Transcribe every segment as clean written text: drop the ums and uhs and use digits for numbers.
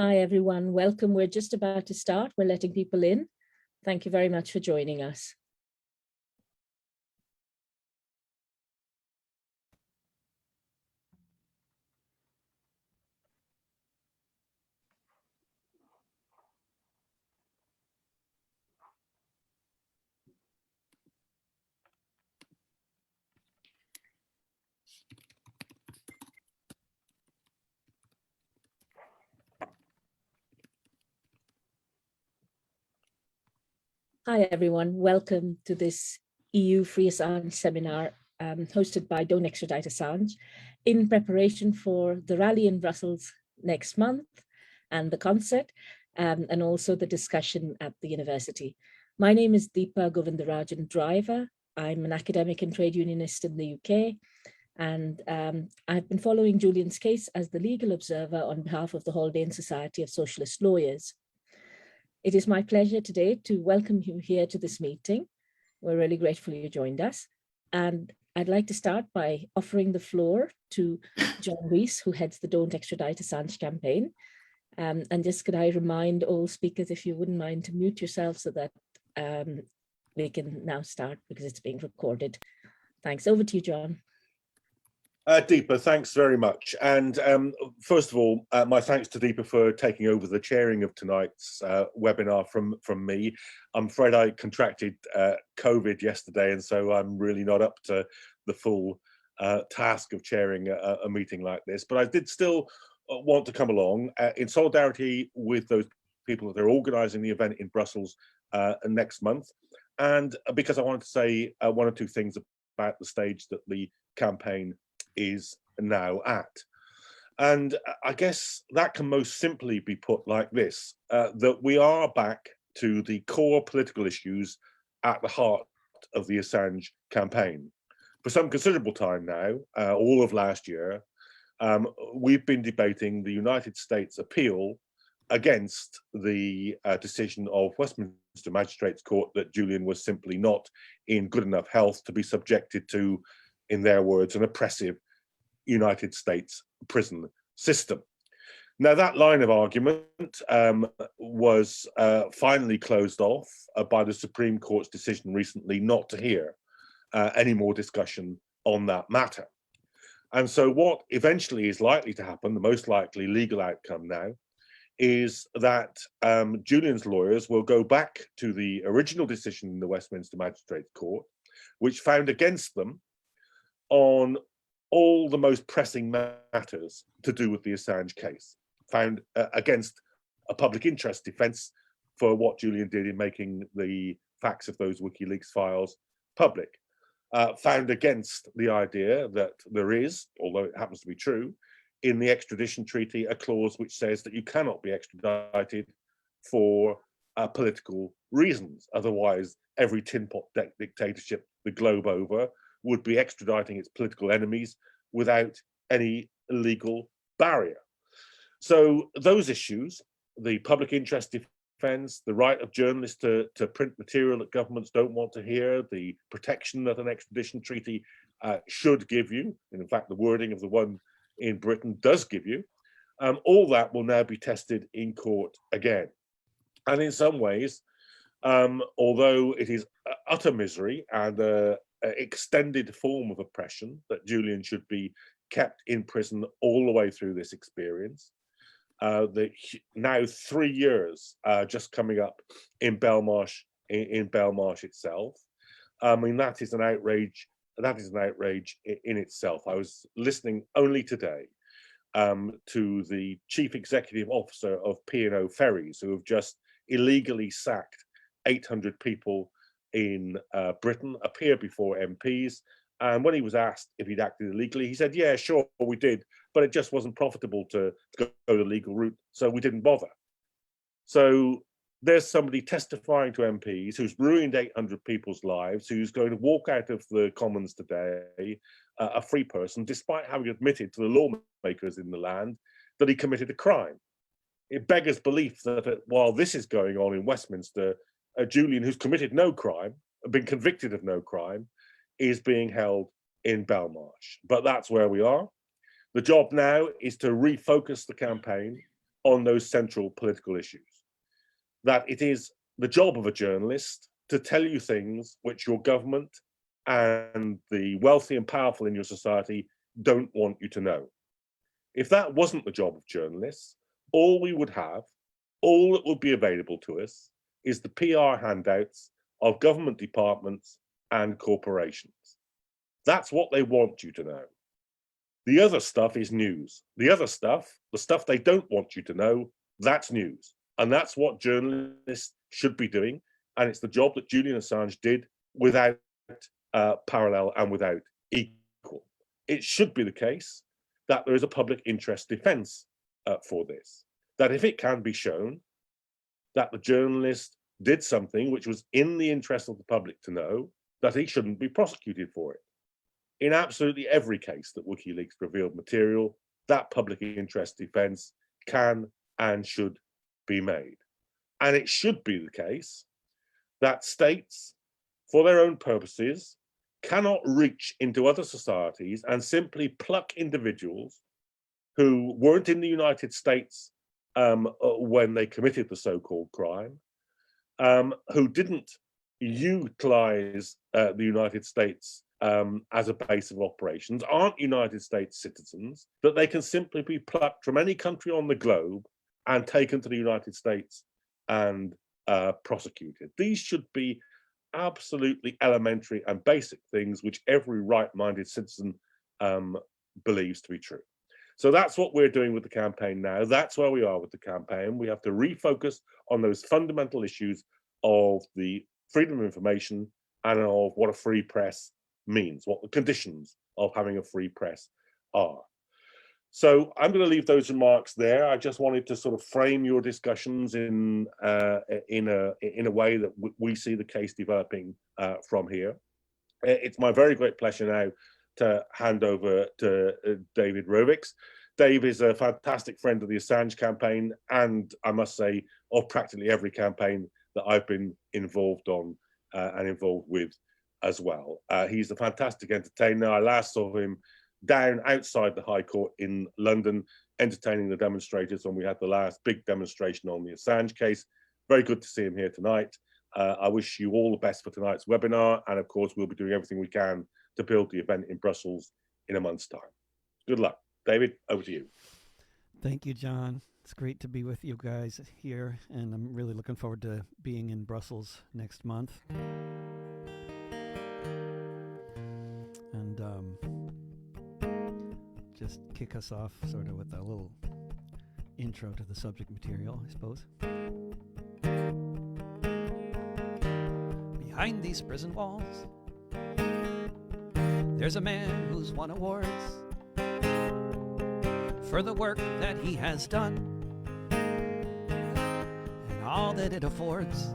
Hi, everyone. Welcome. We're just about to start. We're letting people in. Thank you very much for joining us. Hi, everyone. Welcome to this EU Free Assange seminar hosted by Don't Extradite Assange in preparation for the rally in Brussels next month and the concert and also the discussion at the university. My name is Deepa Govindarajan Driver. I'm an academic and trade unionist in the UK. And I've been following Julian's case as the legal observer on behalf of the Haldane Society of Socialist Lawyers. It is my pleasure today to welcome you here to this meeting. We're really grateful you joined us. And I'd like to start by offering the floor to John Rees, who heads the Don't Extradite Assange campaign. And just could I remind all speakers, if you wouldn't mind, to mute yourself so that we can now start because it's being recorded. Thanks. Over to you, John. Deepa, thanks very much. And first of all, my thanks to Deepa for taking over the chairing of tonight's webinar from me. I'm afraid I contracted COVID yesterday, and so I'm really not up to the full task of chairing a meeting like this. But I did still want to come along in solidarity with those people that are organising the event in Brussels next month. And because I wanted to say one or two things about the stage that the campaign is now at. And I guess that can most simply be put like this, that we are back to the core political issues at the heart of the Assange campaign. For some considerable time now, all of last year, we've been debating the United States appeal against the decision of Westminster Magistrates Court that Julian was simply not in good enough health to be subjected to, in their words, an oppressive United States prison system. Now, that line of argument was finally closed off by the Supreme Court's decision recently not to hear any more discussion on that matter. And so what eventually is likely to happen, the most likely legal outcome now, is that Julian's lawyers will go back to the original decision in the Westminster Magistrates Court, which found against them on all the most pressing matters to do with the Assange case, found against a public interest defense for what Julian did in making the facts of those WikiLeaks files public, found against the idea that there is, although it happens to be true, in the extradition treaty, a clause which says that you cannot be extradited for political reasons. Otherwise, every tin pot dictatorship the globe over would be extraditing its political enemies without any legal barrier. So those issues, the public interest defense, the right of journalists to print material that governments don't want to hear, the protection that an extradition treaty should give you, and in fact the wording of the one in Britain does give you, all that will now be tested in court again. And in some ways, although it is utter misery and extended form of oppression that Julian should be kept in prison all the way through this experience. Now 3 years just coming up in Belmarsh itself. I mean, that is an outrage. That is an outrage in itself. I was listening only today to the chief executive officer of P&O Ferries, who have just illegally sacked 800 people in Britain, appear before MPs. And when he was asked if he'd acted illegally, he said, yeah, sure, we did, but it just wasn't profitable to go the legal route, so we didn't bother. So there's somebody testifying to MPs who's ruined 800 people's lives, who's going to walk out of the Commons today, a free person, despite having admitted to the lawmakers in the land that he committed a crime. It beggars belief that while this is going on in Westminster, Julian, who's committed no crime, been convicted of no crime, is being held in Belmarsh. But that's where we are. The job now is to refocus the campaign on those central political issues. That it is the job of a journalist to tell you things which your government and the wealthy and powerful in your society don't want you to know. If that wasn't the job of journalists, all we would have, all that would be available to us, is the PR handouts of government departments and corporations. That's what they want you to know. The other stuff is news. The other stuff, the stuff they don't want you to know, that's news. And that's what journalists should be doing. And it's the job that Julian Assange did without parallel and without equal. It should be the case that there is a public interest defense for this. That if it can be shown that the journalist did something which was in the interest of the public to know, that he shouldn't be prosecuted for it. In absolutely every case that WikiLeaks revealed material, that public interest defense can and should be made. And it should be the case that states, for their own purposes, cannot reach into other societies and simply pluck individuals who weren't in the United States when they committed the so-called crime, who didn't utilize the United States as a base of operations, aren't United States citizens, that they can simply be plucked from any country on the globe and taken to the United States and prosecuted. These should be absolutely elementary and basic things which every right-minded citizen believes to be true. So that's what we're doing with the campaign now. That's where we are with the campaign. We have to refocus on those fundamental issues of the freedom of information and of what a free press means, what the conditions of having a free press are. So I'm going to leave those remarks there. I just wanted to sort of frame your discussions in a way that we see the case developing from here. It's my very great pleasure now to hand over to David Rovics. Dave is a fantastic friend of the Assange campaign, and I must say, of practically every campaign that I've been involved on and involved with as well. He's a fantastic entertainer. I last saw him down outside the High Court in London, entertaining the demonstrators when we had the last big demonstration on the Assange case. Very good to see him here tonight. I wish you all the best for tonight's webinar. And of course, we'll be doing everything we can to build the event in Brussels in a month's time. Good luck. David, over to you. Thank you, John. It's great to be with you guys here, and I'm really looking forward to being in Brussels next month. And just kick us off sort of with a little intro to the subject material, I suppose. Behind these prison walls, there's a man who's won awards for the work that he has done and all that it affords,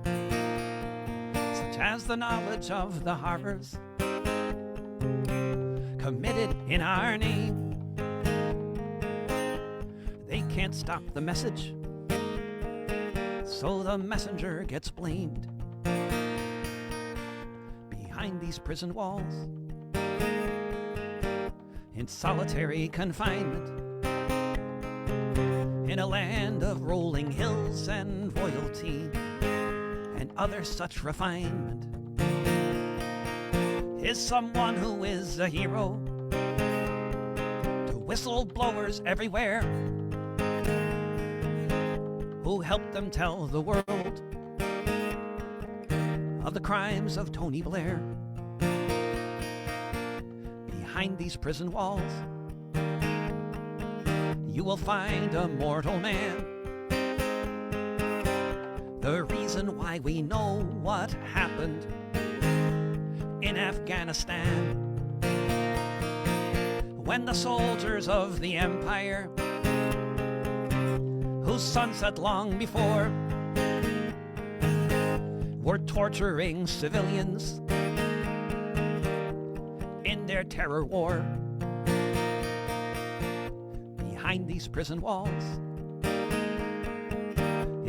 such as the knowledge of the horrors committed in our name. They can't stop the message, so the messenger gets blamed. Behind these prison walls, in solitary confinement, in a land of rolling hills and royalty and other such refinement, is someone who is a hero to whistleblowers everywhere, who helped them tell the world of the crimes of Tony Blair. Behind these prison walls, you will find a mortal man. The reason why we know what happened in Afghanistan, when the soldiers of the empire, whose sunset long before, were torturing civilians in their terror war. Behind these prison walls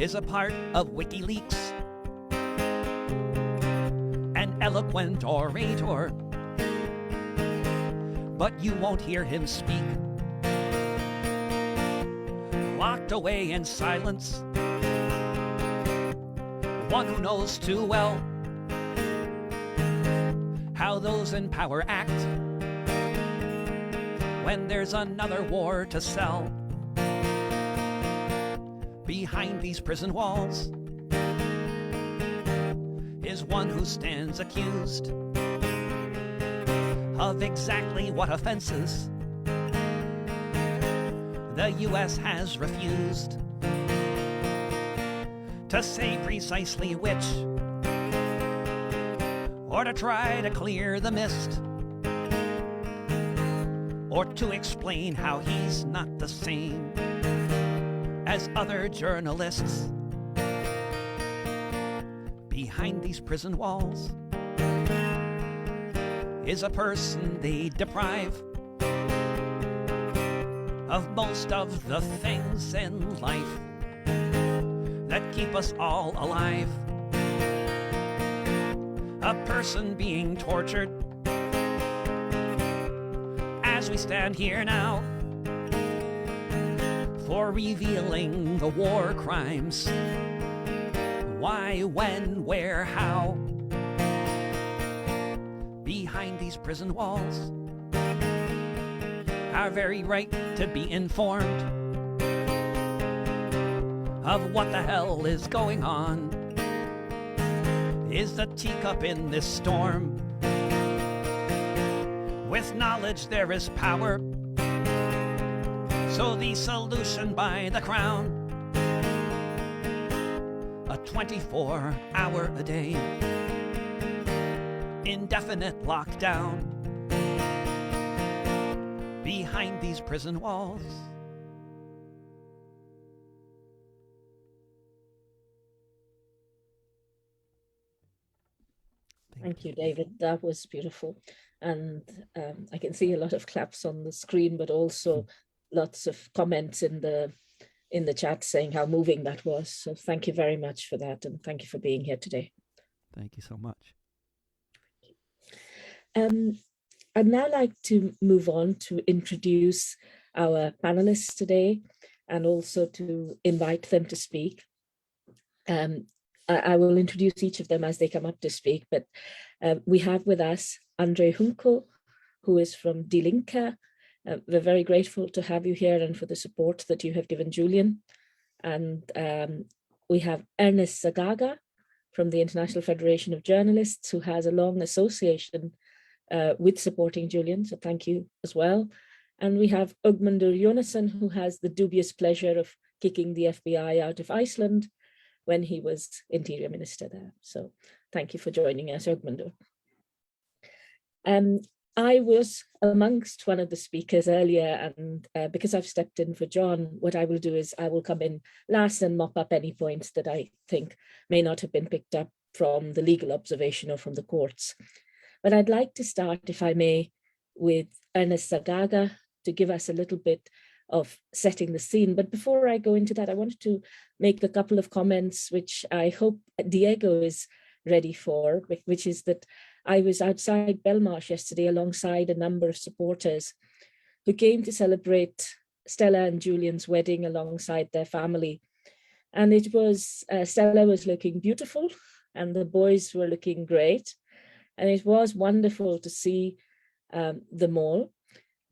is a part of WikiLeaks, an eloquent orator, but you won't hear him speak locked away in silence. One who knows too well how those in power act when there's another war to sell. Behind these prison walls is one who stands accused of exactly what offenses the U.S. has refused to say precisely which, or to try to clear the mist, or to explain how he's not the same as other journalists. Behind these prison walls is a person they deprive of most of the things in life that keep us all alive. A person being tortured as we stand here now for revealing the war crimes. Why, when, where, how? Behind these prison walls, our very right to be informed of what the hell is going on is the teacup in this storm. With knowledge there is power, so the solution by the crown, a 24-hour-a-day indefinite lockdown behind these prison walls. Thank you, David. That was beautiful. And I can see a lot of claps on the screen, but also lots of comments in the chat saying how moving that was. So thank you very much for that. And thank you for being here today. Thank you so much. I'd now like to move on to introduce our panelists today and also to invite them to speak. I will introduce each of them as they come up to speak, but we have with us Andre Hunkel, who is from Die Linke. We're very grateful to have you here and for the support that you have given Julian. And we have Ernest Zagaga from the International Federation of Journalists, who has a long association with supporting Julian, so thank you as well. And we have Ögmundur Jónasson, who has the dubious pleasure of kicking the FBI out of Iceland when he was Interior Minister there. So thank you for joining us, Ögmundur. I was amongst one of the speakers earlier, and because I've stepped in for John, what I will do is I will come in last and mop up any points that I think may not have been picked up from the legal observation or from the courts. But I'd like to start, if I may, with Ernest Zagaga to give us a little bit of setting the scene. But before I go into that, I wanted to make a couple of comments, which I hope Diego is ready for, which is that I was outside Belmarsh yesterday alongside a number of supporters who came to celebrate Stella and Julian's wedding alongside their family. And it was, Stella was looking beautiful and the boys were looking great. And it was wonderful to see them all.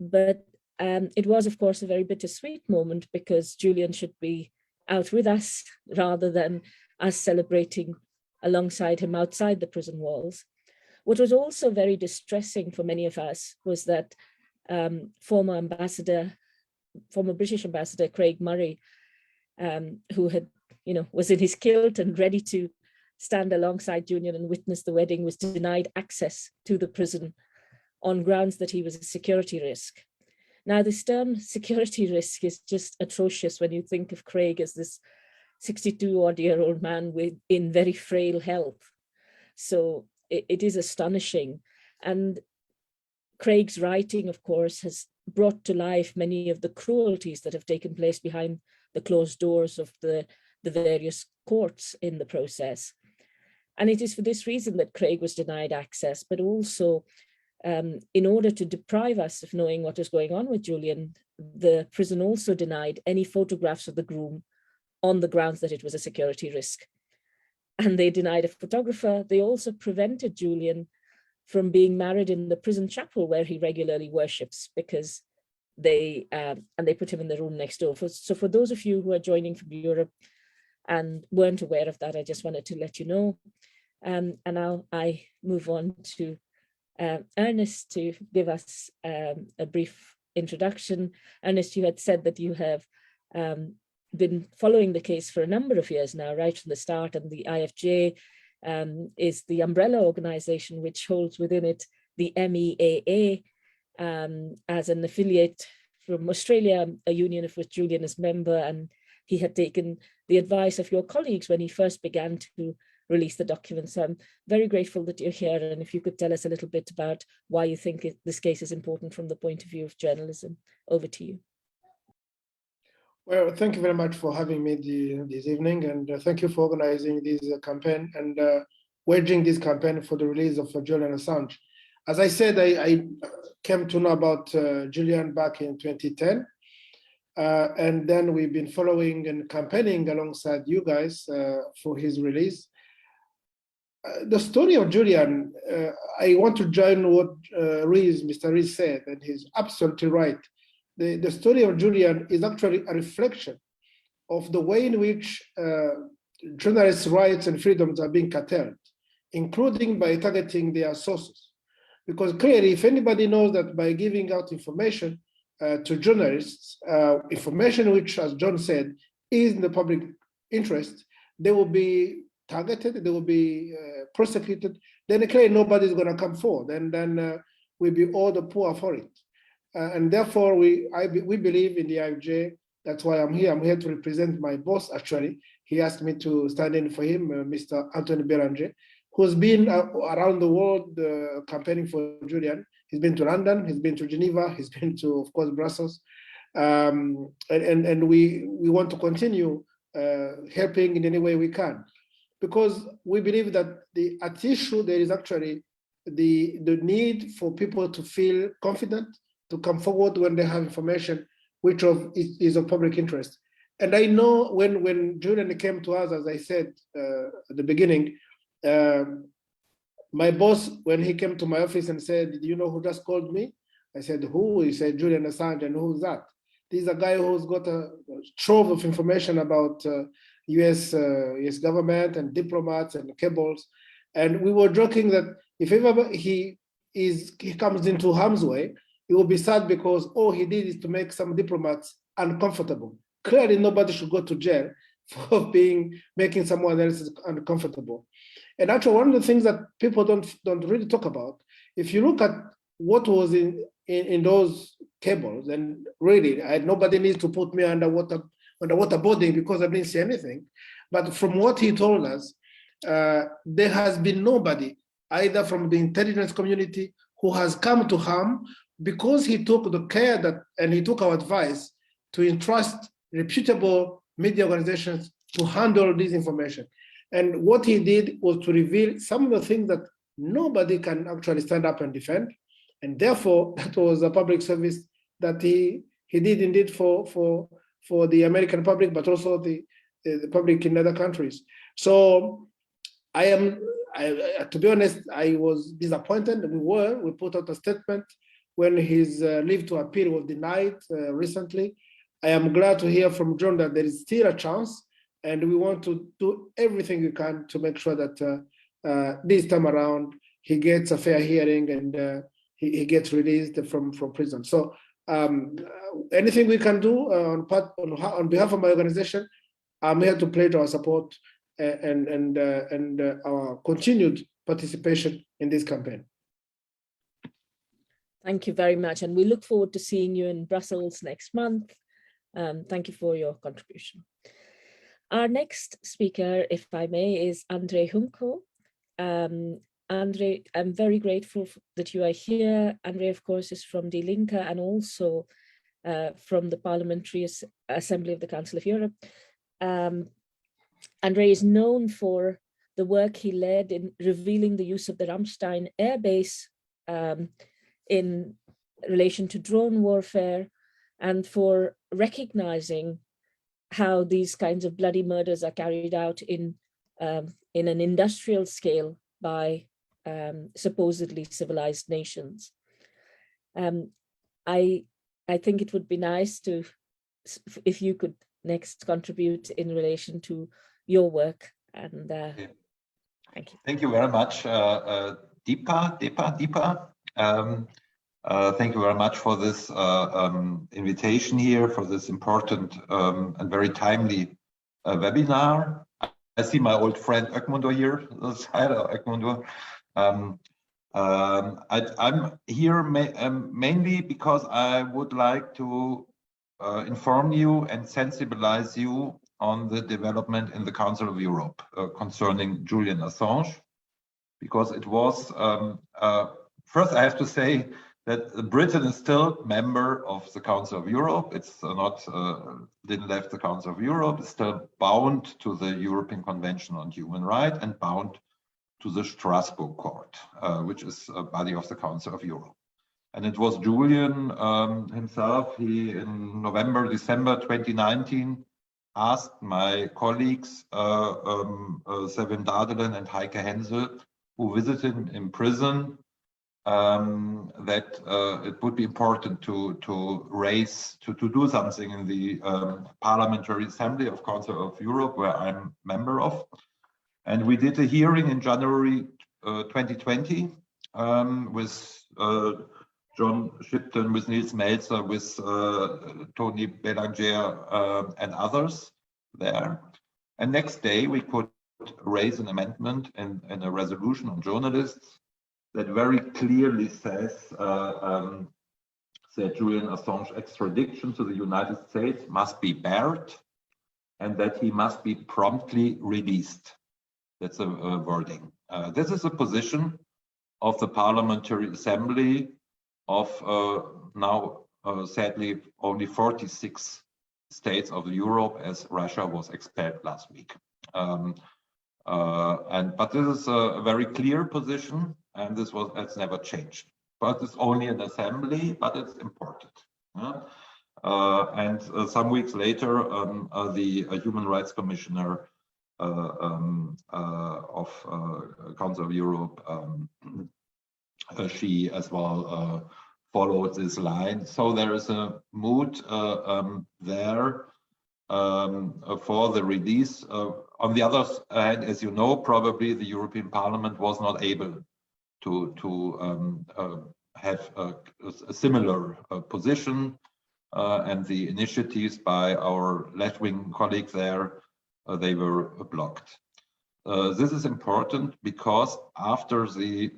But it was, of course, a very bittersweet moment because Julian should be out with us rather than us celebrating alongside him outside the prison walls. What was also very distressing for many of us was that former British ambassador Craig Murray, who had, was in his kilt and ready to stand alongside Julian and witness the wedding, was denied access to the prison on grounds that he was a security risk. Now, this term security risk is just atrocious when you think of Craig as this 62-odd-year-old man in very frail health. So it is astonishing. And Craig's writing, of course, has brought to life many of the cruelties that have taken place behind the closed doors of the various courts in the process. And it is for this reason that Craig was denied access, but also in order to deprive us of knowing what was going on with Julian, the prison also denied any photographs of the groom on the grounds that it was a security risk. And they denied a photographer. They also prevented Julian from being married in the prison chapel where he regularly worships, because they put him in the room next door. So for those of you who are joining from Europe and weren't aware of that, I just wanted to let you know. And now I move on to Ernest to give us a brief introduction. Ernest, you had said that you have been following the case for a number of years now, right from the start, and the IFJ is the umbrella organization which holds within it the MEAA as an affiliate from Australia, a union of which Julian is member, and he had taken the advice of your colleagues when he first began to release the documents. So I'm very grateful that you're here, and if you could tell us a little bit about why you think this case is important from the point of view of journalism. Over to you. Well, thank you very much for having me this evening, and thank you for organizing this campaign and waging this campaign for the release of Julian Assange. As I said, I came to know about Julian back in 2010, and then we've been following and campaigning alongside you guys for his release. The story of Julian, I want to join what Mr. Rees said, and he's absolutely right. The story of Julian is actually a reflection of the way in which journalists' rights and freedoms are being curtailed, including by targeting their sources. Because clearly, if anybody knows that by giving out information to journalists, information which, as John said, is in the public interest, they will be targeted, they will be prosecuted, then clearly nobody's going to come forward, and then we'll be all the poorer for it. And therefore, we believe in the IFJ. That's why I'm here. I'm here to represent my boss, actually. He asked me to stand in for him, Mr. Anthony Beranger, who's been around the world campaigning for Julian. He's been to London, he's been to Geneva, he's been to, of course, Brussels. And we want to continue helping in any way we can, because we believe that at issue, there is actually the need for people to feel confident, to come forward when they have information which is of public interest. And I know when Julian came to us, as I said at the beginning, my boss, when he came to my office and said, "Do you know who just called me?" I said, "Who?" He said, "Julian Assange." And who's that? This is a guy who's got a trove of information about US government and diplomats and cables. And we were joking that if ever he comes into harm's way, he will be sad because all he did is to make some diplomats uncomfortable. Clearly, nobody should go to jail for making someone else uncomfortable. And actually, one of the things that people don't really talk about, if you look at what was in those cables, and really, nobody needs to put me under waterboarding because I didn't see anything. But from what he told us, there has been nobody, either from the intelligence community, who has come to harm, because he took the care and he took our advice to entrust reputable media organizations to handle this information. And what he did was to reveal some of the things that nobody can actually stand up and defend. And therefore, that was a public service that he did indeed for the American public, but also the public in other countries. So to be honest, I was disappointed. We put out a statement when his leave to appeal was denied recently. I am glad to hear from John that there is still a chance, and we want to do everything we can to make sure that this time around he gets a fair hearing and he gets released from prison. So anything we can do on behalf of my organization, I'm here to pledge our support and our continued participation in this campaign. Thank you very much. And we look forward to seeing you in Brussels next month. Thank you for your contribution. Our next speaker, if I may, is Andre Junco. Andre, I'm very grateful that you are here. Andre, of course, is from Die Linke and also from the Parliamentary Assembly of the Council of Europe. Andre is known for the work he led in revealing the use of the Ramstein airbase in relation to drone warfare, and for recognizing how these kinds of bloody murders are carried out in an industrial scale by supposedly civilized nations. I think it would be nice to, if you could next contribute in relation to your work, and thank you. Thank you very much, Deepa. Thank you very much for this invitation here, for this important and very timely webinar. I see my old friend Ökmundur here, Ökmundur. I'm here mainly because I would like to inform you and sensibilize you on the development in the Council of Europe concerning Julian Assange, because it was, first I have to say that Britain is still member of the Council of Europe. It's not, didn't leave the Council of Europe, it's still bound to the European Convention on Human Rights and bound to the Strasbourg Court, which is a body of the Council of Europe. And it was Julian himself, he in November, December 2019, asked my colleagues, Sevin Dardelen and Heike Hensel, who visited him in prison, that it would be important to do something in the Parliamentary Assembly of Council of Europe, where I'm member of. And we did a hearing in January 2020 with John Shipton, with Nils Melzer, with Tony Belanger and others there. And next day we could raise an amendment in a resolution on journalists that very clearly says that Julian Assange extradition to the United States must be barred and that he must be promptly released. That's a wording. This is a position of the Parliamentary Assembly of now sadly only 46 states of Europe, as Russia was expelled last week. But this is a very clear position, and it's never changed. But it's only an assembly, but it's important. And some weeks later, the Human Rights Commissioner of Council of Europe, she as well followed this line. So there is a mood there for the release. On the other hand, as you know, probably the European Parliament was not able to have a similar position, and the initiatives by our left-wing colleagues there, they were blocked. This is important because after the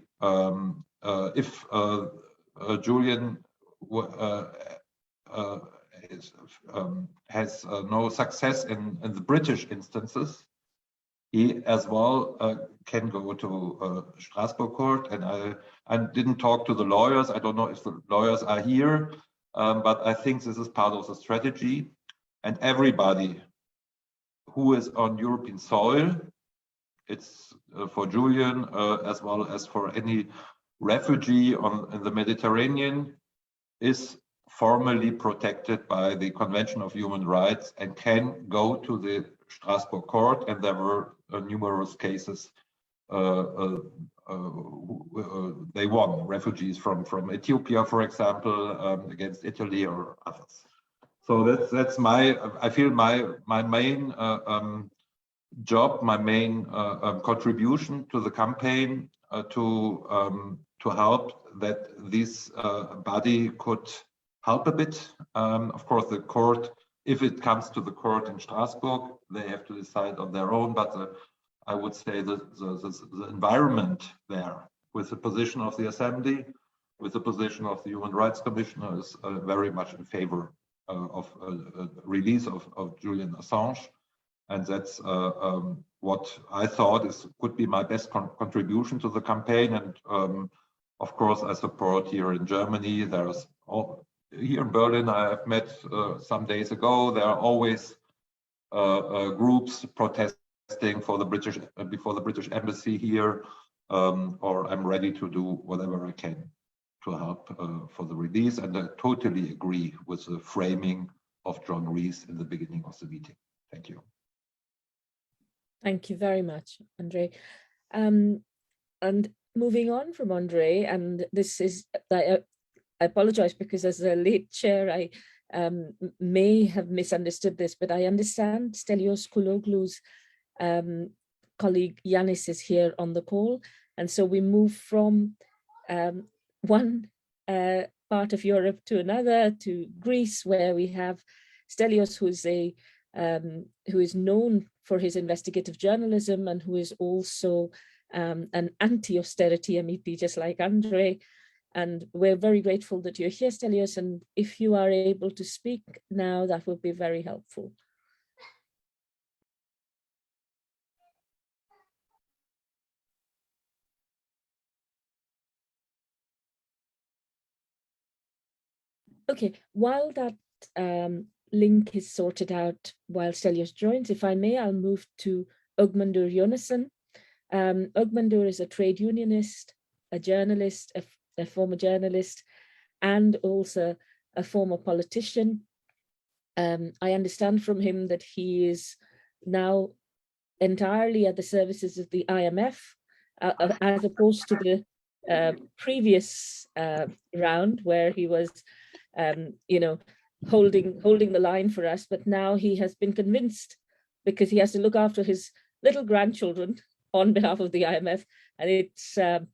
if Julian has no success in the British instances, he as well can go to Strasbourg Court. And I didn't talk to the lawyers. I don't know if the lawyers are here, but I think this is part of the strategy. And everybody who is on European soil, it's for Julian as well as for any refugee in the Mediterranean, is formally protected by the Convention of Human Rights and can go to the Strasbourg Court. And there were numerous cases they won, refugees from Ethiopia, for example, against Italy or others. So that's I feel my main job, my main contribution to the campaign to help that this body could help a bit. Of course, the court, if it comes to the court in Strasbourg, they have to decide on their own. But I would say that the environment there, with the position of the Assembly, with the position of the Human Rights Commissioner, is very much in favor of release of Julian Assange. And that's what I thought could be my best contribution to the campaign. And of course, I support here in Germany. Here in Berlin, I have met some days ago. There are always groups protesting for the before the British embassy here, or I'm ready to do whatever I can. help for the release. And I totally agree with the framing of John Rees in the beginning of the meeting. Thank you. Thank you very much, Andre. And moving on from Andre, and this is, I apologize because as a late chair, I may have misunderstood this, but I understand Stelios Kouloglou's colleague Yanis is here on the call. And so we move from one part of Europe to another, to Greece, where we have Stelios, who is known for his investigative journalism and who is also an anti-austerity MEP, just like Andre. And we're very grateful that you're here, Stelios. And if you are able to speak now, that would be very helpful. Okay, while that link is sorted out, while Stelios joins, if I may, I'll move to Ögmundur Jónasson. Ögmundur is a trade unionist, a journalist, a former journalist, and also a former politician. I understand from him that he is now entirely at the services of the IMF, as opposed to the previous round where he was, holding the line for us. But now he has been convinced, because he has to look after his little grandchildren on behalf of the IMF, and it's that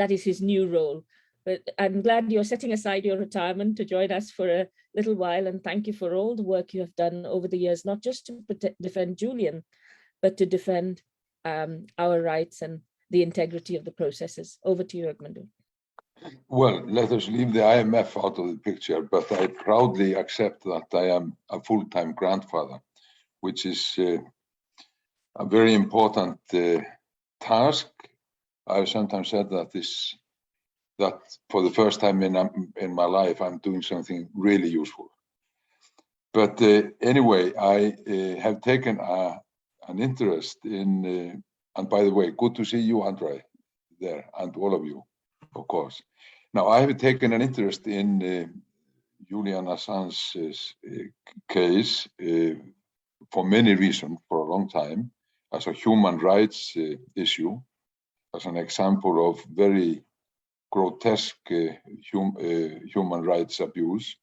is his new role. But I'm glad you're setting aside your retirement to join us for a little while, and thank you for all the work you have done over the years, not just to defend Julian, but to defend our rights and the integrity of the processes. Over to you, Ögmundur. Well, let us leave the IMF out of the picture, but I proudly accept that I am a full-time grandfather, which is a very important task. I've sometimes said that for the first time in my life, I'm doing something really useful. But anyway, I have taken an interest in, and by the way, good to see you, Andre, there, and all of you, of course. Now, I have taken an interest in Julian Assange's case for many reasons, for a long time, as a human rights issue, as an example of very grotesque human rights abuse.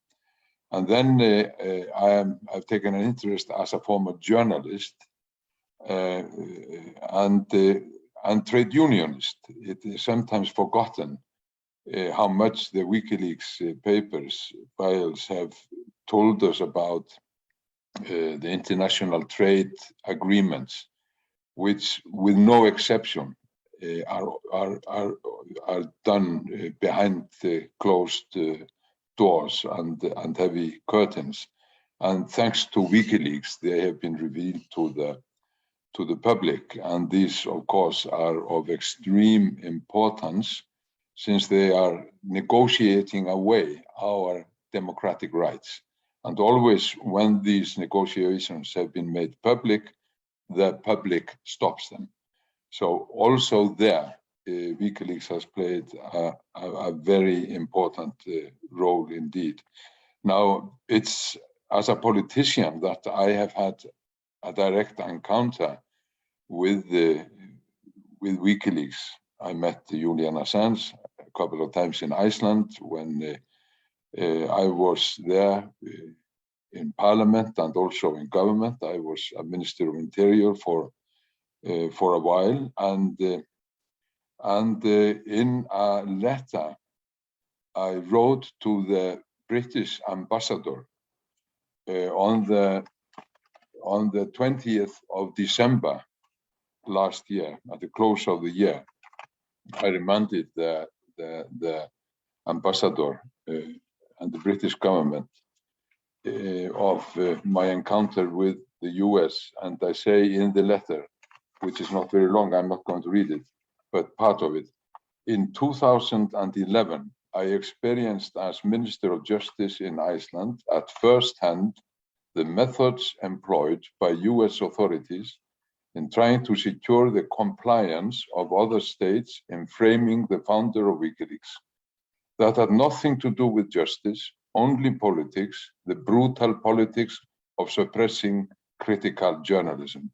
And then I've taken an interest as a former journalist and trade unionist. It is sometimes forgotten how much the WikiLeaks papers, files have told us about the international trade agreements, which, with no exception, are done behind the closed doors and heavy curtains. And thanks to WikiLeaks, they have been revealed to the public. And these, of course, are of extreme importance, since they are negotiating away our democratic rights. And always when these negotiations have been made public, the public stops them. So also there, WikiLeaks has played a very important role indeed. Now, it's as a politician that I have had a direct encounter with WikiLeaks. I met Julian Assange a couple of times in Iceland when I was there in parliament and also in government. I was a Minister of Interior for a while, and in a letter I wrote to the British ambassador on the 20th of December last year, at the close of the year. I reminded the ambassador and the British government of my encounter with the US, and I say in the letter, which is not very long, I'm not going to read it, but part of it. In 2011, I experienced as Minister of Justice in Iceland at first hand the methods employed by US authorities in trying to secure the compliance of other states in framing the founder of WikiLeaks, that had nothing to do with justice, only politics, the brutal politics of suppressing critical journalism.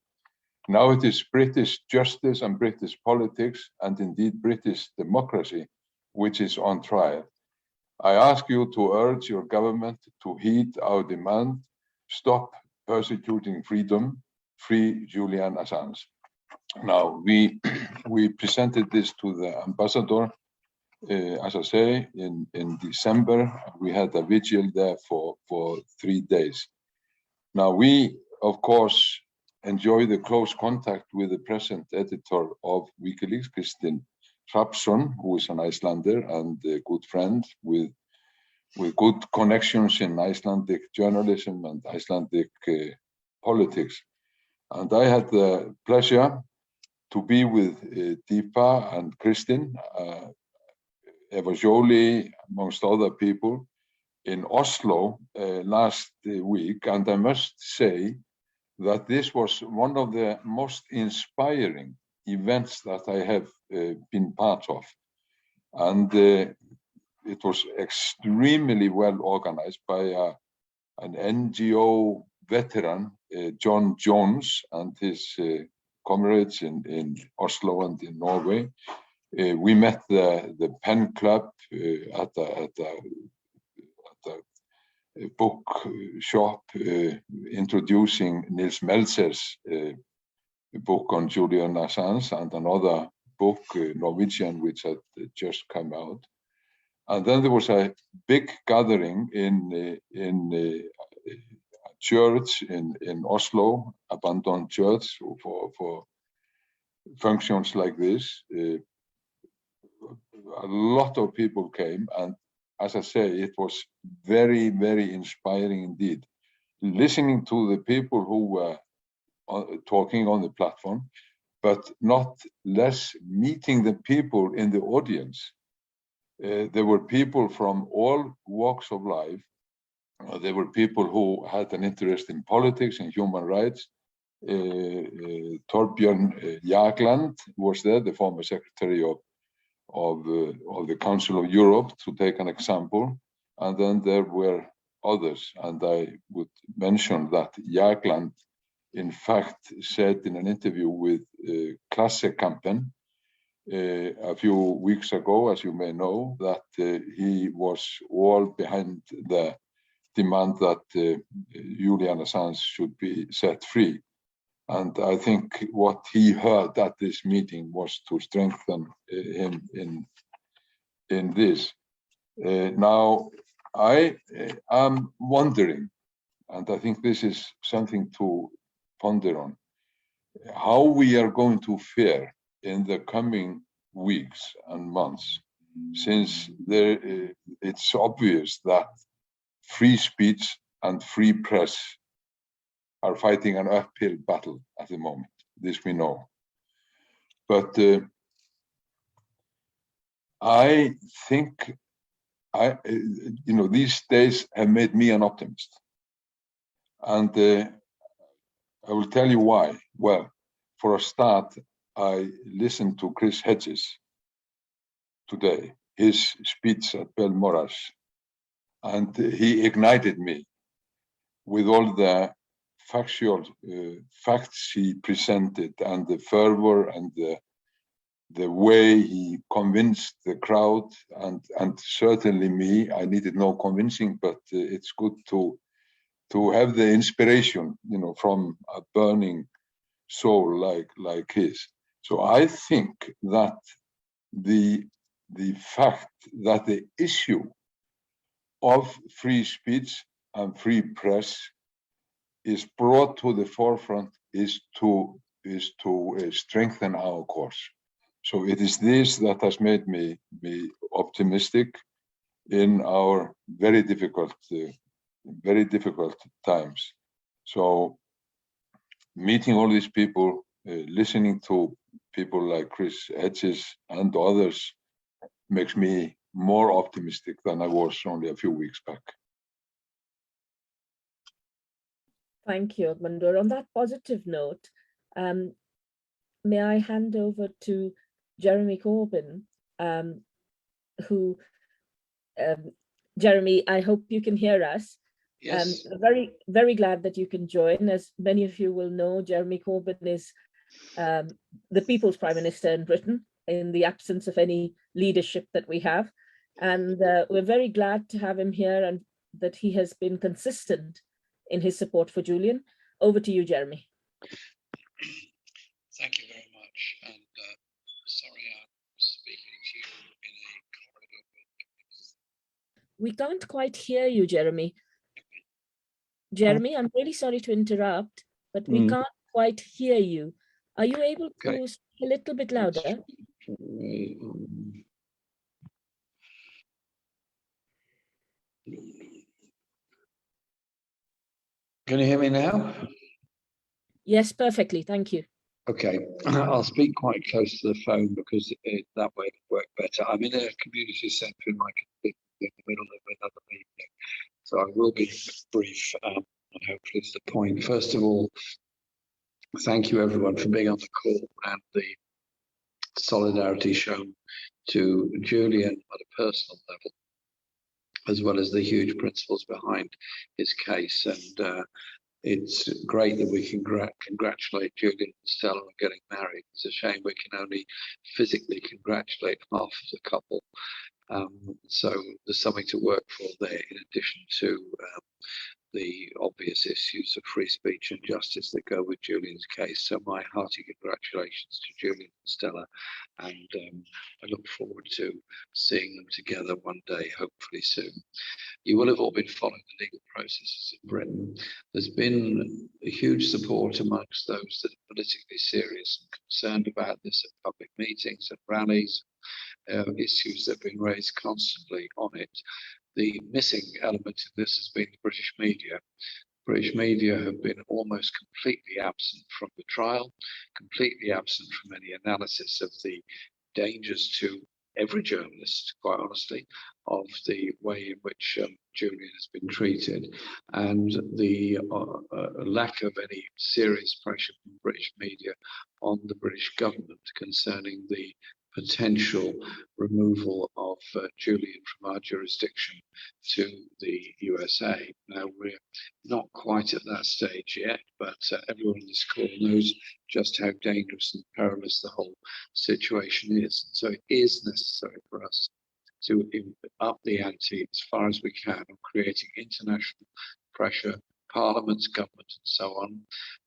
Now it is British justice and British politics, and indeed British democracy, which is on trial. I ask you to urge your government to heed our demand, stop persecuting freedom, free Julian Assange. Now, we presented this to the ambassador, as I say, in December. We had a vigil there for 3 days. Now, we, of course, enjoy the close contact with the present editor of WikiLeaks, Kristinn Hrafnsson, who is an Icelander and a good friend with good connections in Icelandic journalism and Icelandic politics. And I had the pleasure to be with Deepa and Kristinn, Eva Jolie, amongst other people, in Oslo last week. And I must say that this was one of the most inspiring events that I have been part of. And it was extremely well organized by an NGO veteran, John Jones, and his comrades in Oslo and in Norway. We met the Pen Club at a book shop introducing Nils Meltzer's book on Julian Assange and another book, Norwegian, which had just come out. And then there was a big gathering in a church in Oslo, abandoned church for functions like this. A lot of people came, and as I say, it was very, very inspiring indeed. Listening to the people who were talking on the platform, but not less meeting the people in the audience. There were people from all walks of life. There were people who had an interest in politics and human rights. Torbjörn Jagland was there, the former secretary of the Council of Europe, to take an example. And then there were others. And I would mention that Jagland, in fact, said in an interview with Klassekampen a few weeks ago, as you may know, that he was all behind the demand that Julian Assange should be set free. And I think what he heard at this meeting was to strengthen him in this. Now, I am wondering, and I think this is something to ponder on, how we are going to fare in the coming weeks and months, since it's obvious that free speech and free press are fighting an uphill battle at the moment. This we know. But I think these days have made me an optimist. And I will tell you why. Well, for a start, I listened to Chris Hedges today, his speech at Belmoras, and he ignited me with all the factual facts he presented and the fervor and the way he convinced the crowd and certainly me. I needed no convincing, but it's good to have the inspiration, from a burning soul like his. So I think that the fact that the issue of free speech and free press is brought to the forefront is to strengthen our cause. So it is this that has made me optimistic in our very difficult times. So meeting all these people, listening to people like Chris Hedges and others makes me more optimistic than I was only a few weeks back. Thank you, Edmundur. On that positive note, may I hand over to Jeremy Corbyn, who Jeremy, I hope you can hear us. Yes. Very, very glad that you can join. As many of you will know, Jeremy Corbyn is the People's Prime Minister in Britain in the absence of any leadership that we have. And we're very glad to have him here and that he has been consistent in his support for Julian. Over to you, Jeremy. Thank you very much. And sorry, I'm speaking to you in a corridor. We can't quite hear you, Jeremy. Jeremy, I'm really sorry to interrupt, but we can't quite hear you. Are you able to speak a little bit louder? Can you hear me now? Yes, perfectly. Thank you. Okay, I'll speak quite close to the phone because that way it'll work better. I'm in a community centre in my in the middle of another meeting, so I will be brief and hopefully it's the point. First of all, thank you everyone for being on the call and the solidarity shown to Julian at a personal level, as well as the huge principles behind his case. And it's great that we can congratulate Julian and Stella on getting married. It's a shame we can only physically congratulate half of the couple. So there's something to work for there, in addition to the obvious issues of free speech and justice that go with Julian's case. So my hearty congratulations to Julian and Stella, and I look forward to seeing them together one day, hopefully soon. You will have all been following the legal processes in Britain. There's been a huge support amongst those that are politically serious and concerned about this at public meetings and rallies, issues that have been raised constantly on it. The missing element of this has been the British media. British media have been almost completely absent from the trial, completely absent from any analysis of the dangers to every journalist, quite honestly, of the way in which Julian has been treated, and the lack of any serious pressure from British media on the British government concerning the potential removal of Julian from our jurisdiction to the USA. Now, we're not quite at that stage yet, but everyone on this call knows just how dangerous and perilous the whole situation is. So it is necessary for us to up the ante as far as we can on creating international pressure, parliaments, government, and so on.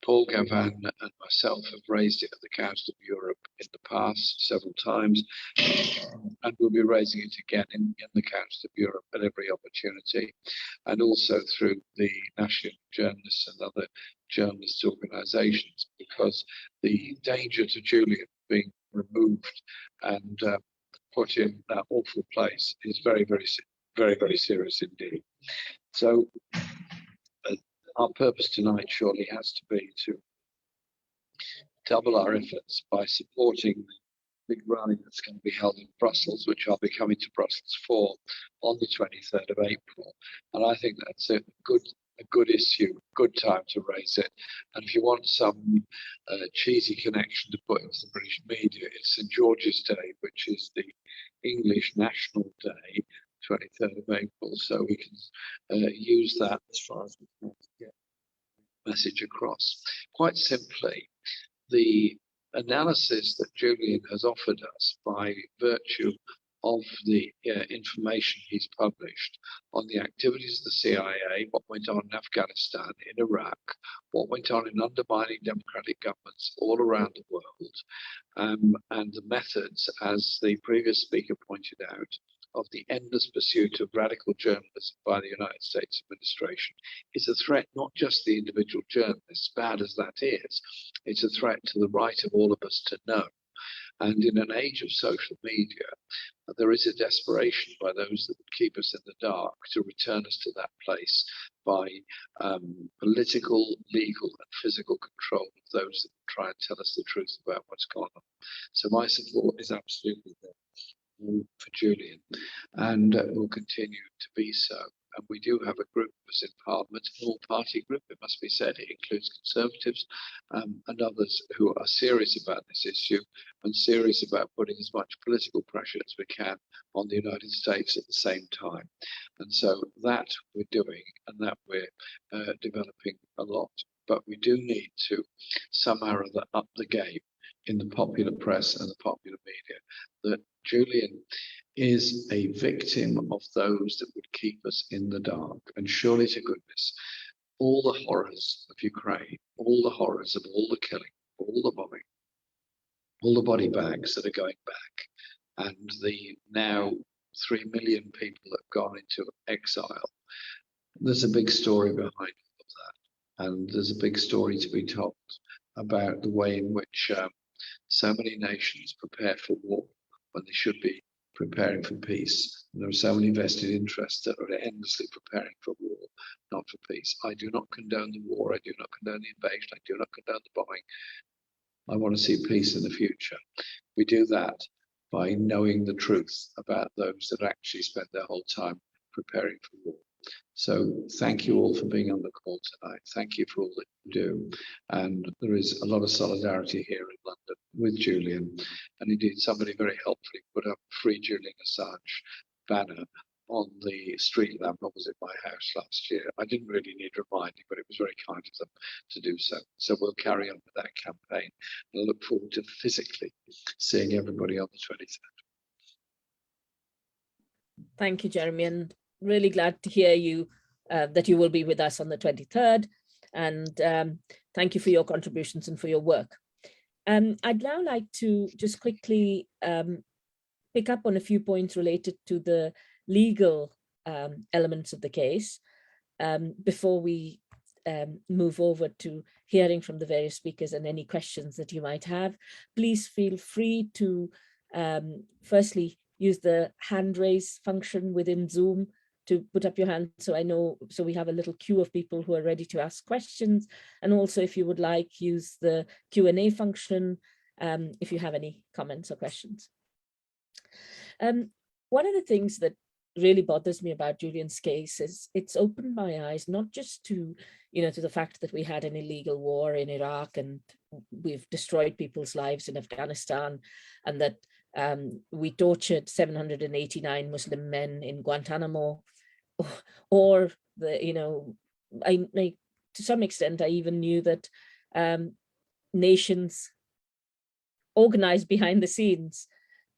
Paul Gavin and myself have raised it at the Council of Europe in the past several times, and we'll be raising it again in the Council of Europe at every opportunity, and also through the national journalists and other journalist organisations, because the danger to Julian being removed and put in that awful place is very, very serious indeed. So our purpose tonight surely has to be to double our efforts by supporting the big rally that's going to be held in Brussels, which I'll be coming to Brussels for on the 23rd of April. And I think that's a good issue, good time to raise it. And if you want some cheesy connection to put into the British media, it's St George's Day, which is the English National Day, 23rd of April. So we can use that as far as we can to get the message across. Quite simply, the analysis that Julian has offered us by virtue of the information he's published on the activities of the CIA, what went on in Afghanistan, in Iraq, what went on in undermining democratic governments all around the world, and the methods, as the previous speaker pointed out, of the endless pursuit of radical journalism by the United States administration is a threat not just to the individual journalists, bad as that is, it's a threat to the right of all of us to know. And in an age of social media, there is a desperation by those that would keep us in the dark to return us to that place by political, legal, and physical control of those that try and tell us the truth about what's going on. So my support is absolutely there for Julian, and will continue to be so. and we do have a group of us in Parliament, an all-party group, it must be said. It includes Conservatives and others who are serious about this issue and serious about putting as much political pressure as we can on the United States at the same time. And so that we're doing, and that we're developing a lot. But we do need to somehow or other up the game in the popular press and the popular media, that Julian is a victim of those that would keep us in the dark. And surely to goodness, all the horrors of Ukraine, all the horrors of all the killing, all the bombing, all the body bags that are going back, and the now 3 million people that have gone into exile, there's a big story behind all of that. And there's a big story to be told about the way in which so many nations prepare for war when they should be preparing for peace. And there are so many vested interests that are endlessly preparing for war, not for peace. I do not condone the war. I do not condone the invasion. I do not condone the bombing. I want to see peace in the future. We do that by knowing the truth about those that actually spent their whole time preparing for war. So thank you all for being on the call tonight. Thank you for all that you do. And there is a lot of solidarity here in London with Julian. And indeed, somebody very helpfully put up Free Julian Assange banner on the street lamp opposite my house last year. I didn't really need reminding, but it was very kind of them to do so. So we'll carry on with that campaign. And I look forward to physically seeing everybody on the 23rd. Thank you, Jeremy, and really glad to hear you that you will be with us on the 23rd. And thank you for your contributions and for your work. I'd now like to just quickly pick up on a few points related to the legal elements of the case before we move over to hearing from the various speakers and any questions that you might have. Please feel free to firstly use the hand raise function within Zoom to put up your hand, so I know, so we have a little queue of people who are ready to ask questions. And also, if you would like, use the Q&A function if you have any comments or questions. One of the things that really bothers me about Julian's case is it's opened my eyes not just to, to the fact that we had an illegal war in Iraq and we've destroyed people's lives in Afghanistan, and that we tortured 789 Muslim men in Guantanamo, or the, to some extent, I even knew that nations organized behind the scenes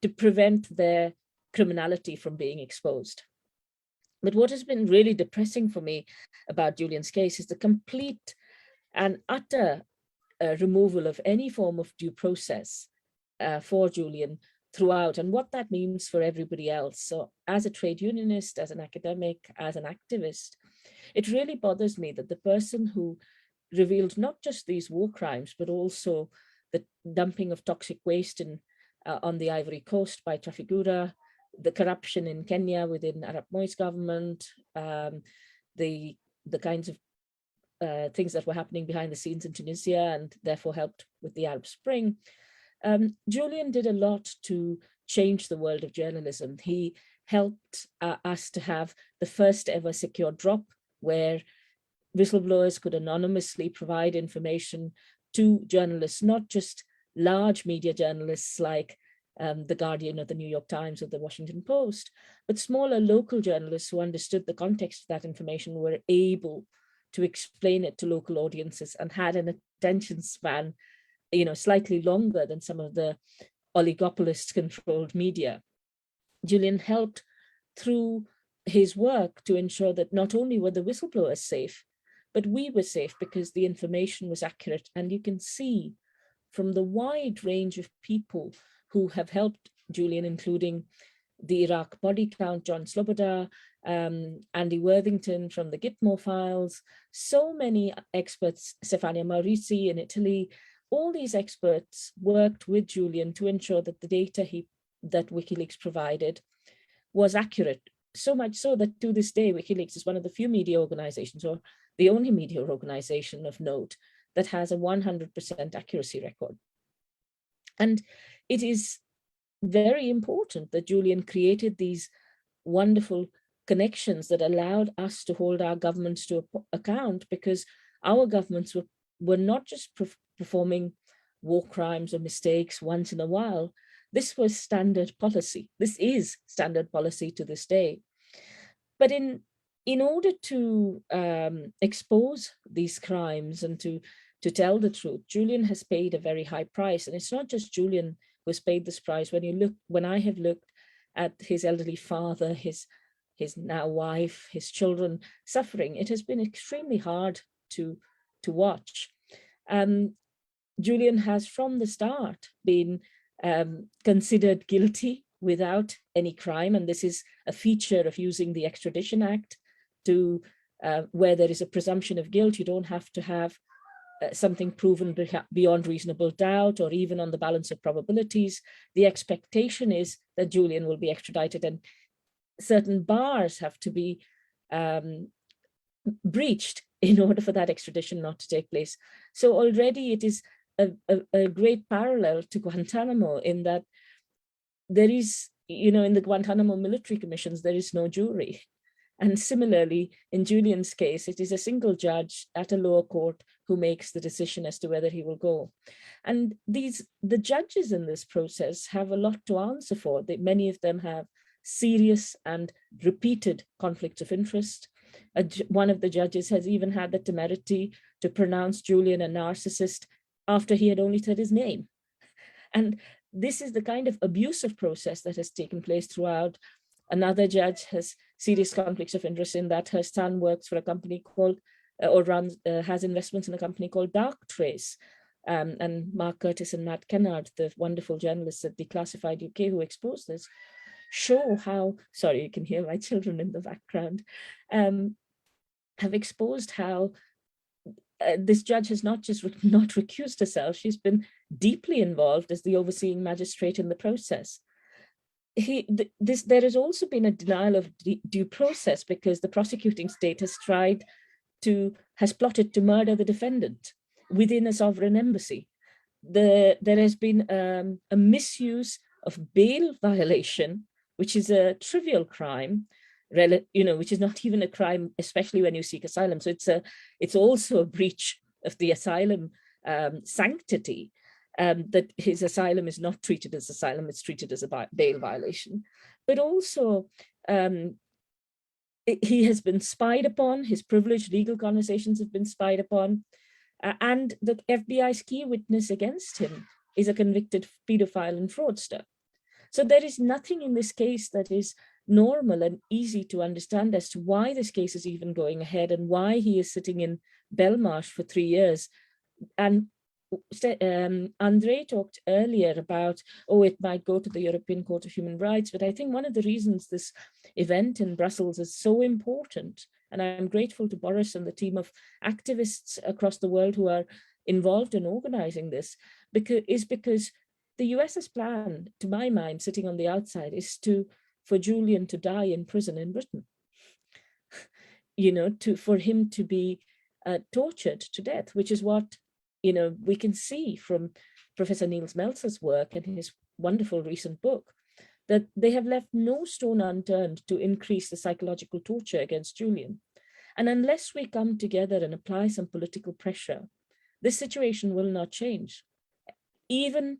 to prevent their criminality from being exposed. But what has been really depressing for me about Julian's case is the complete and utter removal of any form of due process for Julian throughout, and what that means for everybody else. So as a trade unionist, as an academic, as an activist, it really bothers me that the person who revealed not just these war crimes, but also the dumping of toxic waste on the Ivory Coast by Trafigura, the corruption in Kenya within Arap Moi's government, the kinds of things that were happening behind the scenes in Tunisia and therefore helped with the Arab Spring. Julian did a lot to change the world of journalism. He helped us to have the first ever secure drop where whistleblowers could anonymously provide information to journalists, not just large media journalists like The Guardian or the New York Times or the Washington Post, but smaller local journalists who understood the context of that information were able to explain it to local audiences and had an attention span slightly longer than some of the oligopolist controlled media. Julian helped through his work to ensure that not only were the whistleblowers safe, but we were safe because the information was accurate. And you can see from the wide range of people who have helped Julian, including the Iraq body count, John Sloboda, Andy Worthington from the Gitmo files, so many experts, Stefania Maurizi in Italy, all these experts worked with Julian to ensure that the data that WikiLeaks provided was accurate. So much so that to this day, WikiLeaks is one of the few media organizations, or the only media organization of note, that has a 100% accuracy record. And it is very important that Julian created these wonderful connections that allowed us to hold our governments to account, because our governments were not just performing war crimes or mistakes once in a while. This was standard policy. This is standard policy to this day. But in order to expose these crimes and to tell the truth, Julian has paid a very high price. And it's not just Julian who has paid this price. When I have looked at his elderly father, his now wife, his children suffering, it has been extremely hard to watch. Julian has from the start been considered guilty without any crime. And this is a feature of using the Extradition Act to where there is a presumption of guilt. You don't have to have something proven beyond reasonable doubt or even on the balance of probabilities. The expectation is that Julian will be extradited, and certain bars have to be breached in order for that extradition not to take place. So already it is a great parallel to Guantanamo, in that there is, in the Guantanamo military commissions, there is no jury. And similarly, in Julian's case, it is a single judge at a lower court who makes the decision as to whether he will go. And the judges in this process have a lot to answer for. Many of them have serious and repeated conflicts of interest. One of the judges has even had the temerity to pronounce Julian a narcissist after he had only said his name. And this is the kind of abusive process that has taken place throughout. Another judge has serious conflicts of interest in that her son works for a company called, has investments in a company called Dark Trace. And Mark Curtis and Matt Kennard, the wonderful journalists at Declassified UK who exposed this, show how, sorry, you can hear my children in the background, have exposed how this judge has not just not recused herself, she's been deeply involved as the overseeing magistrate in the process. There has also been a denial of due process, because the prosecuting state has plotted to murder the defendant within a sovereign embassy. There has been a misuse of bail violation, which is a trivial crime, which is not even a crime, especially when you seek asylum. So it's also a breach of the asylum sanctity. That his asylum is not treated as asylum, it's treated as a bail violation. But also, he has been spied upon, his privileged legal conversations have been spied upon, and the FBI's key witness against him is a convicted pedophile and fraudster. So there is nothing in this case that is normal and easy to understand as to why this case is even going ahead and why he is sitting in Belmarsh for 3 years. And Andre talked earlier about, it might go to the European Court of Human Rights, but I think one of the reasons this event in Brussels is so important, and I'm grateful to Boris and the team of activists across the world who are involved in organizing this, because the US's plan, to my mind, sitting on the outside, is for Julian to die in prison in Britain, for him to be tortured to death, which is what we can see from Professor Niels Melzer's work and his wonderful recent book, that they have left no stone unturned to increase the psychological torture against Julian. And unless we come together and apply some political pressure, this situation will not change. Even,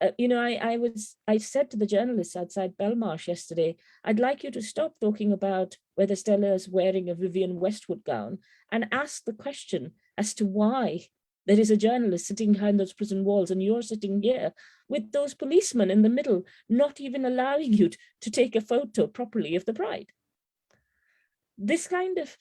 I said to the journalists outside Belmarsh yesterday, I'd like you to stop talking about whether Stella is wearing a Vivienne Westwood gown and ask the question as to why there is a journalist sitting behind those prison walls and you're sitting here with those policemen in the middle, not even allowing you to take a photo properly of the bride. This kind of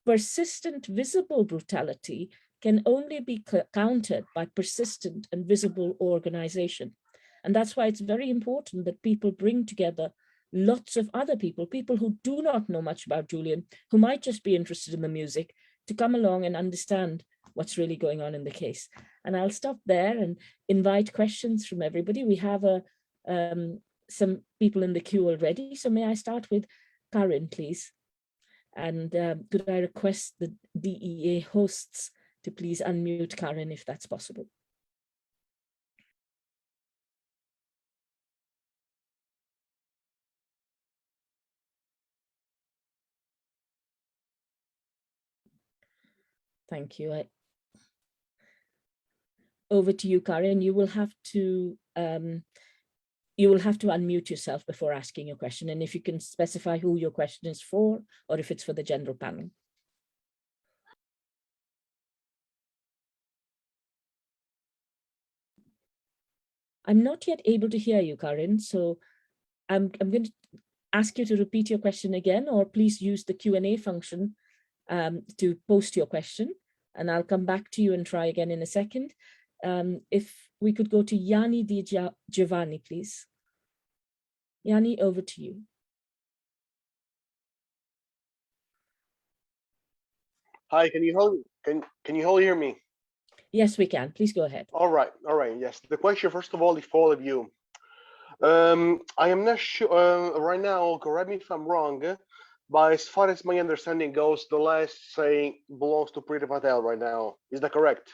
persistent, visible brutality can only be countered by persistent and visible organization. And that's why it's very important that people bring together lots of other people who do not know much about Julian, who might just be interested in the music, to come along and understand what's really going on in the case. And I'll stop there and invite questions from everybody. We have some people in the queue already. So may I start with Karin, please? And could I request the DEA hosts to please unmute Karin if that's possible? Thank you. Over to you, Karin. You will have to unmute yourself before asking your question, and if you can specify who your question is for, or if it's for the general panel. I'm not yet able to hear you, Karin, so I'm going to ask you to repeat your question again, or please use the Q&A function to post your question, and I'll come back to you and try again in a second. If we could go to Yanni Di Giovanni, please. Yanni, over to you. Hi, can you all hear me? Yes, we can. Please go ahead. All right. Yes. The question, first of all, is for all of you. I am not sure right now. Correct me if I'm wrong, but as far as my understanding goes, the last say belongs to Priti Patel right now. Is that correct?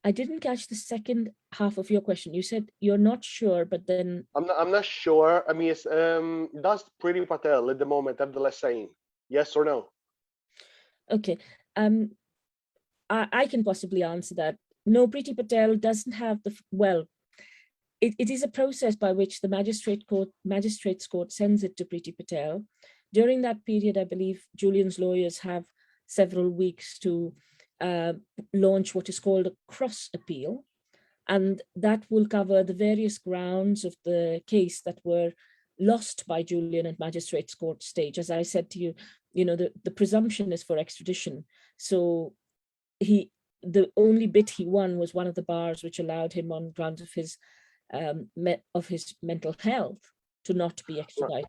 I didn't catch the second half of your question. You said you're not sure, but then I'm not sure. I mean, does Priti Patel at the moment have the last saying? Yes or no? Okay. I can possibly answer that. No, Priti Patel doesn't have the, well, it is a process by which the magistrates court sends it to Priti Patel. During that period, I believe Julian's lawyers have several weeks to launch what is called a cross appeal. And that will cover the various grounds of the case that were lost by Julian at magistrates court stage. As I said to you, the presumption is for extradition. So the only bit he won was one of the bars which allowed him on grounds of his mental health to not be extradited.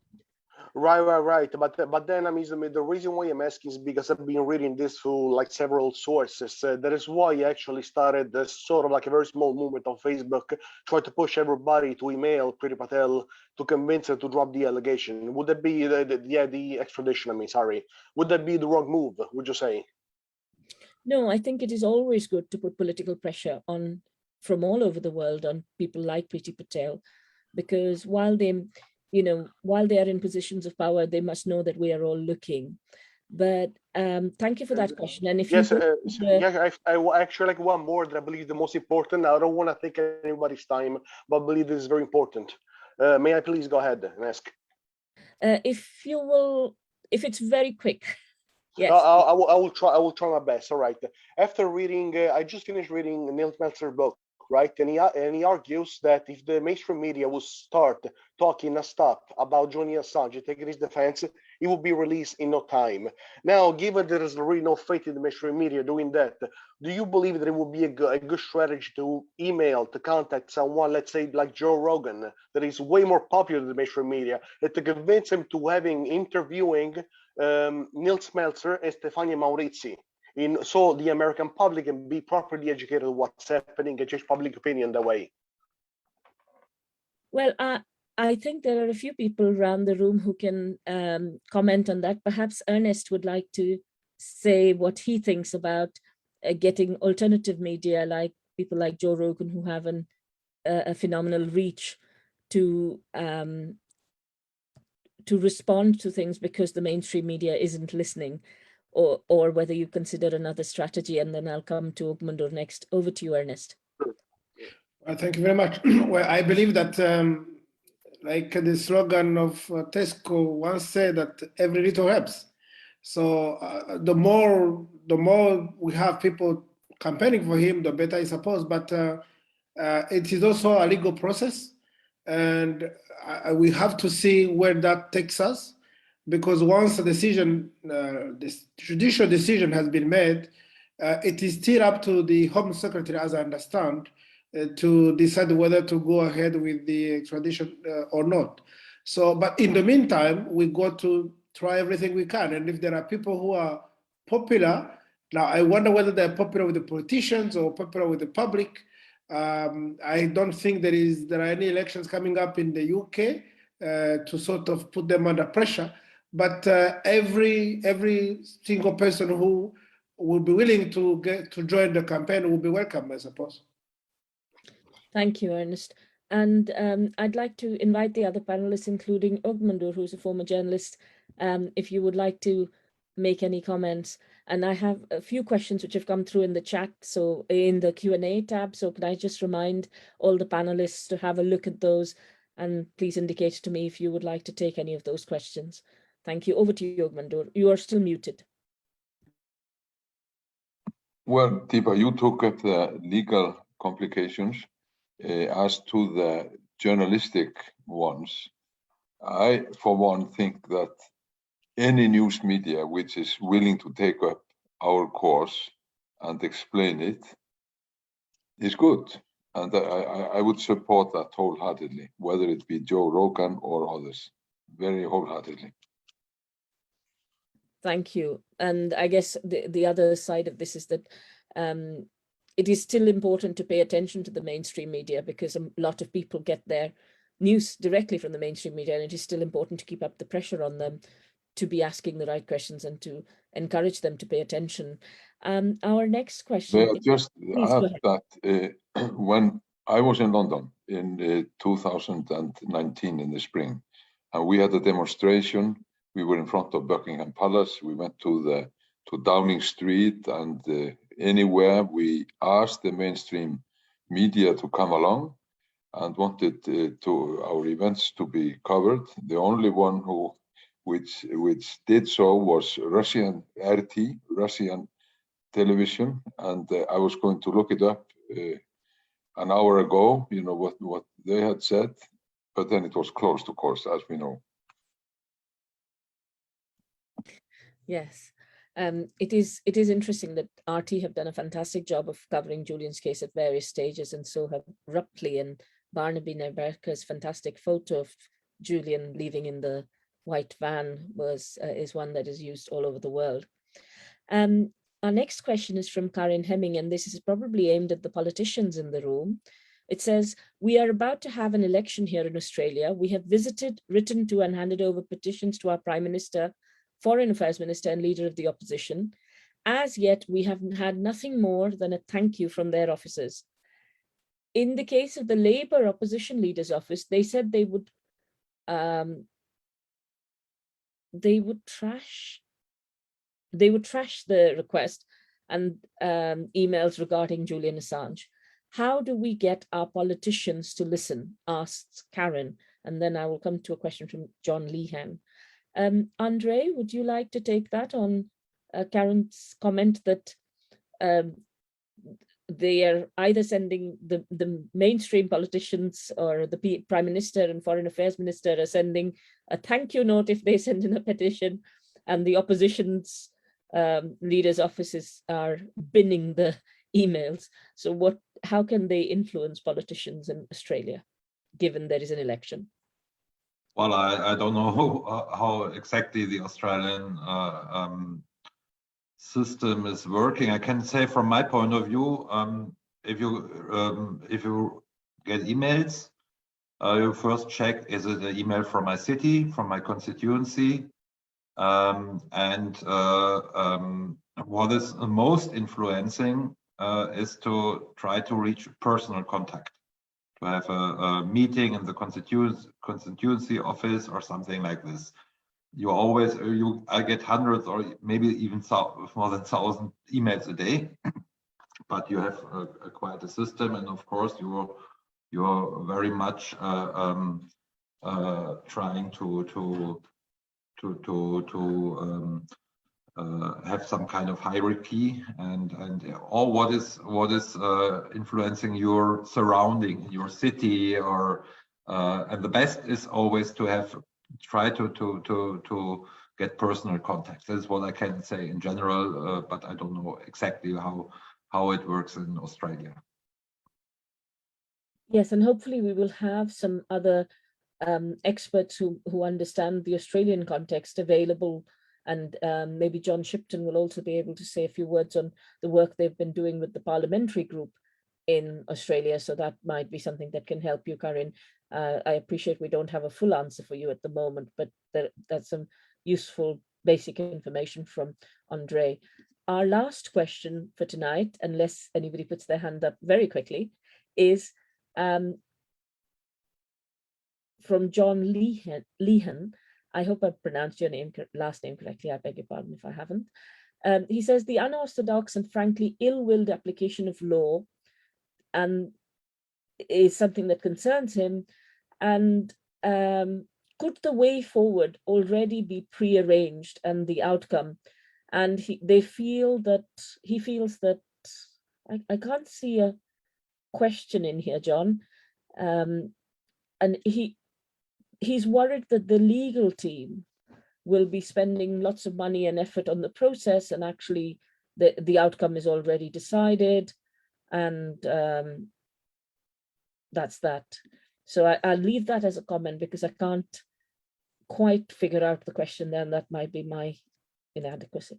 Right. But then I mean the reason why I'm asking is because I've been reading this through like several sources. That is why I actually started this sort of like a very small movement on Facebook, try to push everybody to email Priti Patel to convince her to drop the allegation. Would that be the extradition? I mean, sorry. Would that be the wrong move? Would you say? No, I think it is always good to put political pressure on from all over the world on people like Priti Patel, because while they are in positions of power, they must know that we are all looking. But thank you for that question. And if yes, I actually like one more that I believe is the most important. I don't want to take anybody's time, but I believe this is very important. May I please go ahead and ask? If it's very quick. Yes. I will try my best. All right. After reading, I just finished reading Neil Meltzer's book, right? And he argues that if the mainstream media will start talking nonstop about Julian Assange and taking his defense, he will be released in no time. Now, given there is really no faith in the mainstream media doing that, do you believe that it would be a good strategy to contact someone, let's say like Joe Rogan, that is way more popular than the mainstream media, and to convince him to interviewing Nils Meltzer and Stefania Maurizi, so the American public can be properly educated on what's happening and change public opinion that way? Well, I think there are a few people around the room who can comment on that. Perhaps Ernest would like to say what he thinks about getting alternative media, like people like Joe Rogan, who have a phenomenal reach to respond to things because the mainstream media isn't listening, or whether you consider another strategy. And then I'll come to Ogmundur next. Over to you, Ernest. Thank you very much. Well, I believe that like the slogan of Tesco once said, that every little helps. So the more we have people campaigning for him, the better, I suppose. But it is also a legal process, and we have to see where that takes us, because once a decision, this judicial decision has been made, it is still up to the Home Secretary, as I understand, to decide whether to go ahead with the extradition or not. So, but in the meantime, we got to try everything we can. And if there are people who are popular, now I wonder whether they're popular with the politicians or popular with the public. I don't think there are any elections coming up in the UK to sort of put them under pressure. But every single person who will be willing to join the campaign will be welcome, I suppose. Thank you, Ernest. And I'd like to invite the other panelists, including Ogmundur, who's a former journalist, if you would like to make any comments. And I have a few questions which have come through in the chat, so in the Q&A tab. So can I just remind all the panelists to have a look at those, and please indicate to me if you would like to take any of those questions. Thank you. Over to you, Yogmandur. You are still muted. Well, Deepa, you took up the legal complications. As to the journalistic ones, I, for one, think that any news media which is willing to take up our cause and explain it is good. And I would support that wholeheartedly, whether it be Joe Rogan or others, very wholeheartedly. Thank you. And I guess the other side of this is that it is still important to pay attention to the mainstream media, because a lot of people get their news directly from the mainstream media, and it is still important to keep up the pressure on them to be asking the right questions and to encourage them to pay attention. Our next question. May I just add that when I was in London in 2019 in the spring, and we had a demonstration, we were in front of Buckingham Palace, we went to Downing Street, and anywhere we asked the mainstream media to come along and wanted to our events to be covered. The only one which did so was Russian RT, Russian television, and I was going to look it up an hour ago, you know, what they had said, but then it was closed, of course, as we know. Yes, it is interesting that RT have done a fantastic job of covering Julian's case at various stages, and so have Rupley, and Barnaby Neberka's fantastic photo of Julian leaving in the white van is one that is used all over the world. Our next question is from Karin Hemming, and this is probably aimed at the politicians in the room. It says, we are about to have an election here in Australia. We have visited, written to, and handed over petitions to our Prime Minister, Foreign Affairs Minister, and Leader of the Opposition. As yet, we have had nothing more than a thank you from their officers. In the case of the Labour Opposition Leader's Office, they said they would trash the request and emails regarding Julian Assange. How do we get our politicians to listen? Asks Karen. And then I will come to a question from John Lehan. Andre, would you like to take that on Karen's comment that they are either sending the mainstream politicians, or the Prime Minister and Foreign Affairs Minister are sending a thank you note if they send in a petition, and the opposition's leaders' offices are binning the emails. So how can they influence politicians in Australia, given there is an election? Well, I don't know how exactly the Australian system is working. I can say from my point of view, if you get emails, you first check, is it an email from my city, from my constituency, and what is most influencing is to try to reach personal contact, to have a meeting in the constituency office or something like this. I get hundreds or maybe even more than 1,000 emails a day, but you have quite a system, and of course you're very much trying to have some kind of hierarchy and all what is influencing your surrounding, your city, or and the best is always to try to get personal contact. That's what I can say in general, but I don't know exactly how it works in Australia. Yes, and hopefully we will have some other experts who understand the Australian context available, and maybe John Shipton will also be able to say a few words on the work they've been doing with the parliamentary group in Australia. So that might be something that can help you, Karin. I appreciate we don't have a full answer for you at the moment, but that's some useful basic information from Andre. Our last question for tonight, unless anybody puts their hand up very quickly, is from John Lehan, I hope I pronounced your last name correctly. I beg your pardon if I haven't. He says the unorthodox and frankly ill-willed application of law and is something that concerns him. And could the way forward already be prearranged and the outcome? And he feels that I can't see a question in here, John. And he's worried that the legal team will be spending lots of money and effort on the process, and actually the outcome is already decided, and that's that. So I'll leave that as a comment because I can't quite figure out the question there, and that might be my inadequacy.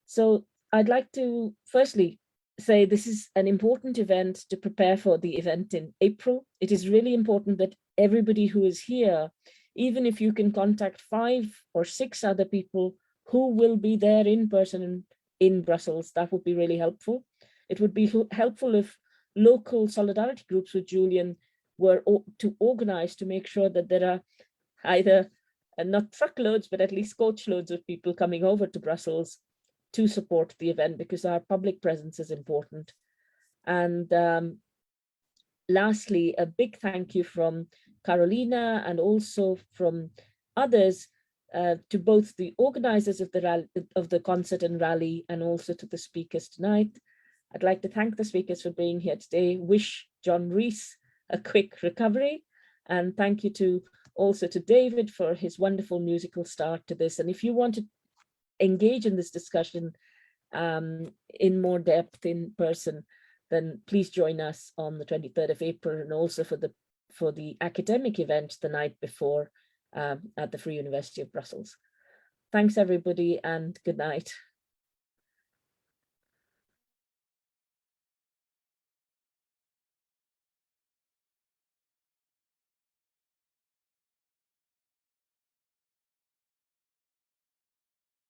So I'd like to firstly say this is an important event to prepare for the event in April. It is really important that everybody who is here, even if you can contact 5 or 6 other people who will be there in person in Brussels, that would be really helpful. It would be helpful if local solidarity groups with Julian were to organize to make sure that there are either not truckloads, but at least coachloads of people coming over to Brussels to support the event, because our public presence is important. And lastly, a big thank you from Carolina and also from others to both the organizers of the concert and rally, and also to the speakers tonight. I'd like to thank the speakers for being here today, wish John Rees a quick recovery, and thank you also to David for his wonderful musical start to this. And if you want to engage in this discussion in more depth in person, then please join us on the 23rd of April, and also for the academic event the night before at the Free University of Brussels. Thanks everybody, and good night.